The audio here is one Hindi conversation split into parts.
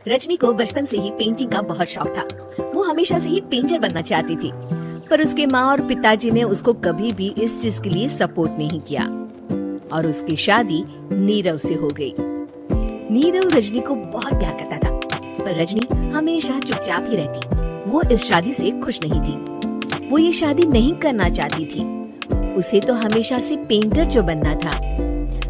रजनी को बचपन से ही पेंटिंग का बहुत शौक था। वो हमेशा से ही पेंटर बनना चाहती थी, पर उसके माँ और पिताजी ने उसको कभी भी इस चीज के लिए सपोर्ट नहीं किया और उसकी शादी नीरव से हो गई। नीरव रजनी को बहुत प्यार करता था, पर रजनी हमेशा चुपचाप ही रहती। वो इस शादी से खुश नहीं थी। वो ये शादी नहीं करना चाहती थी। उसे तो हमेशा से पेंटर जो बनना था।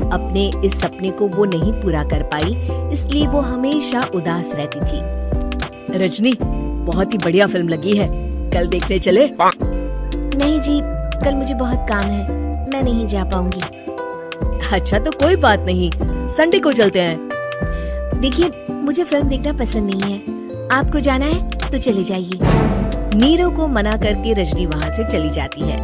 अपने इस सपने को वो नहीं पूरा कर पाई, इसलिए वो हमेशा उदास रहती थी। रजनी, बहुत ही बढ़िया फिल्म लगी है, कल देखने चले? नहीं जी, कल मुझे बहुत काम है, मैं नहीं जा पाऊंगी। अच्छा तो कोई बात नहीं, संडे को चलते हैं। देखिए, मुझे फिल्म देखना पसंद नहीं है। आपको जाना है तो चले जाइए। नीरव को मना करके रजनी वहाँ से चली जाती है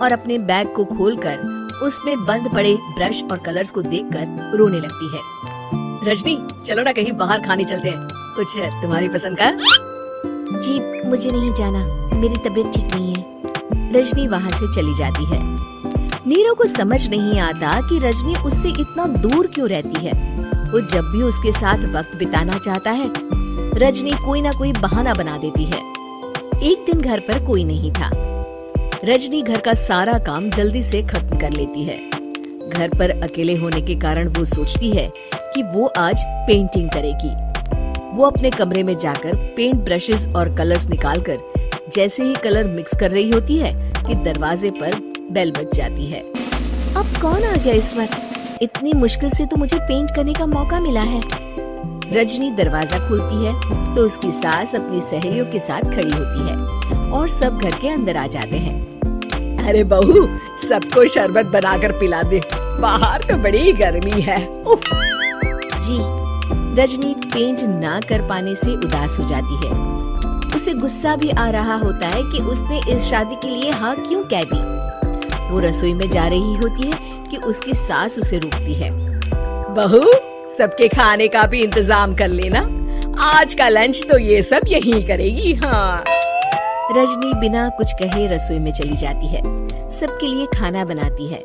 और अपने बैग को खोलकर उसमें बंद पड़े ब्रश और कलर्स को देखकर रोने लगती है। रजनी, चलो ना कहीं बाहर खाने चलते हैं, कुछ तुम्हारी पसंद का। जी, मुझे नहीं जाना, मेरी तबीयत ठीक नहीं है। रजनी वहाँ से चली जाती है। नीरव को समझ नहीं आता कि रजनी उससे इतना दूर क्यों रहती है। वो जब भी उसके साथ वक्त बिताना चाहता है, रजनी कोई ना कोई बहाना बना देती है। एक दिन घर पर कोई नहीं था। रजनी घर का सारा काम जल्दी से खत्म कर लेती है। घर पर अकेले होने के कारण वो सोचती है कि वो आज पेंटिंग करेगी। वो अपने कमरे में जाकर पेंट ब्रशेस और कलर्स निकालकर जैसे ही कलर मिक्स कर रही होती है कि दरवाजे पर बेल बज जाती है। अब कौन आ गया इस वक्त? इतनी मुश्किल से तो मुझे पेंट करने का मौका मिला है। रजनी दरवाजा खोलती है तो उसकी सास अपनी सहेलियों के साथ खड़ी होती है और सब घर के अंदर आ जाते हैं। अरे बहू, सबको शरबत बनाकर पिला दे, बाहर तो बड़ी गर्मी है। जी। रजनी पेंट ना कर पाने से उदास हो जाती है। उसे गुस्सा भी आ रहा होता है कि उसने इस शादी के लिए हाँ क्यों कह दी। वो रसोई में जा रही होती है कि उसकी सास उसे रोकती है। बहू, सबके खाने का भी इंतजाम कर लेना, आज का लंच तो ये सब यही करेगी। हाँ। रजनी बिना कुछ कहे रसोई में चली जाती है। सबके लिए खाना बनाती है।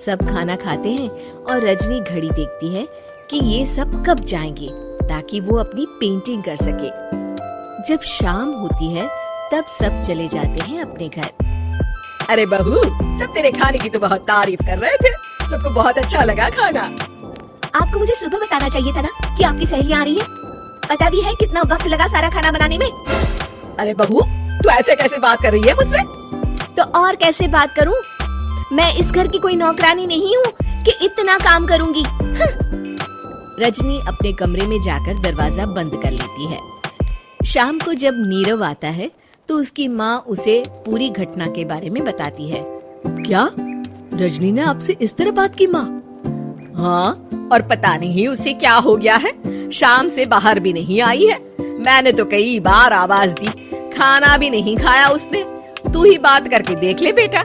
सब खाना खाते हैं और रजनी घड़ी देखती है कि ये सब कब जाएंगे ताकि वो अपनी पेंटिंग कर सके। जब शाम होती है तब सब चले जाते हैं अपने घर। अरे बहू, सब तेरे खाने की तो बहुत तारीफ कर रहे थे, सबको बहुत अच्छा लगा खाना। आपको मुझे सुबह बताना चाहिए था ना कि आपकी सहेलियां आ रही है। पता भी है कितना वक्त लगा सारा खाना बनाने में। अरे बहू, तू ऐसे कैसे बात कर रही है मुझसे? तो और कैसे बात करूं? मैं इस घर की कोई नौकरानी नहीं हूँ कि इतना काम करूंगी। रजनी अपने कमरे में जाकर दरवाजा बंद कर लेती है। शाम को जब नीरव आता है तो उसकी माँ उसे पूरी घटना के बारे में बताती है। क्या रजनी ने आपसे इस तरह बात की माँ? हाँ, और पता नहीं उसे क्या हो गया है, शाम से बाहर भी नहीं आई है। मैंने तो कई बार आवाज दी, खाना भी नहीं खाया उसने। तू ही बात करके देख ले बेटा।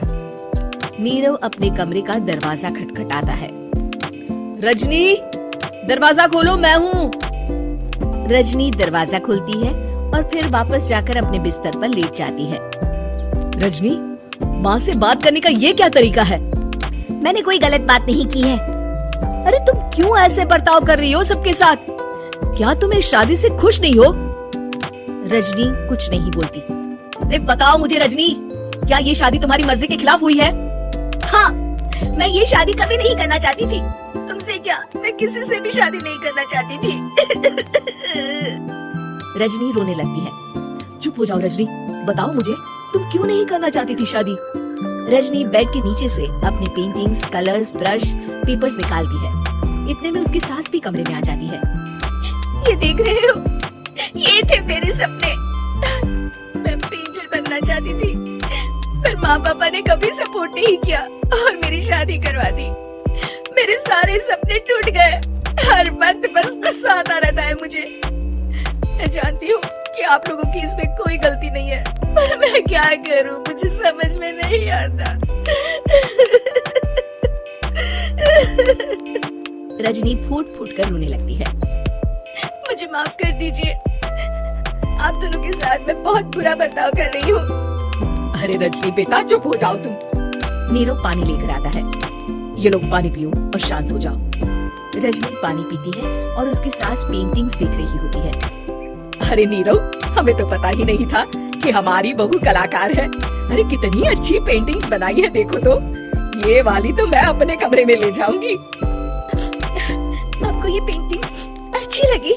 नीरव अपने कमरे का दरवाजा खटखटाता है। रजनी, दरवाजा खोलो, मैं हूँ। रजनी दरवाजा खोलती है और फिर वापस जाकर अपने बिस्तर पर लेट जाती है। रजनी, माँ से बात करने का ये क्या तरीका है? मैंने कोई गलत बात नहीं की है। अरे तुम क्यों ऐसे बर्ताव कर रही हो सबके साथ? क्या तुम इस शादी से खुश नहीं हो? रजनी कुछ नहीं बोलती। अरे बताओ मुझे रजनी, क्या ये शादी तुम्हारी मर्जी के खिलाफ हुई है? हाँ, मैं ये शादी कभी नहीं करना चाहती थी। तुमसे क्या, मैं किसी से भी शादी नहीं करना चाहती थी। रजनी रोने लगती है। चुप हो जाओ रजनी, बताओ मुझे, तुम क्यों नहीं करना चाहती थी शादी? रजनी बेड के नीचे से अपनी पेंटिंग्स, कलर्स, ब्रश, पेपर्स निकालती है। इतने में उसकी सास भी कमरे में आ जाती है। ये देख रहे हो, ये थे मेरे सपने। मैं पेंटर बनना चाहती थी, पर माँ पापा ने कभी सपोर्ट नहीं किया और मेरी शादी करवा दी। मेरे सारे सपने टूट गए। हर वक्त बस गुस्सा आता रहता है मुझे। मैं जानती हूँ कि आप लोगों की इसमें कोई गलती नहीं है, पर मैं क्या करूँ, मुझे समझ में नहीं आता। रजनी फूट फूट कर रोने लगती है। मुझे माफ कर दीजिए, आप दोनों के साथ मैं बहुत बुरा बर्ताव कर रही हूँ। अरे रजनी बेटा, चुप हो जाओ तुम। नीरव पानी लेकर आता है। ये लो पानी पियो और शांत हो जाओ। रजनी पानी पीती है और उसकी सास पेंटिंग्स देख रही होती है। अरे नीरव, हमें तो पता ही नहीं था कि हमारी बहू कलाकार है। अरे कितनी अच्छी पेंटिंग्स बनाई है, देखो तो। ये वाली तो मैं अपने कमरे में ले जाऊंगी। आपको ये पेंटिंग्स अच्छी लगी?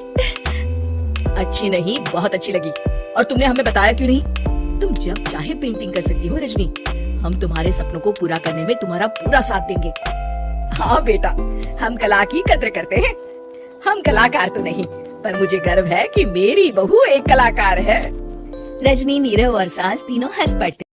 अच्छी नहीं, बहुत अच्छी लगी। और तुमने हमें बताया क्यों नहीं? तुम जब चाहे पेंटिंग कर सकती हो रजनी। हम तुम्हारे सपनों को पूरा करने में तुम्हारा पूरा साथ देंगे। हाँ बेटा, हम कला की कद्र करते हैं। हम कलाकार तो नहीं, पर मुझे गर्व है कि मेरी बहू एक कलाकार है। रजनी, नीरव और सास तीनों हंस पड़ते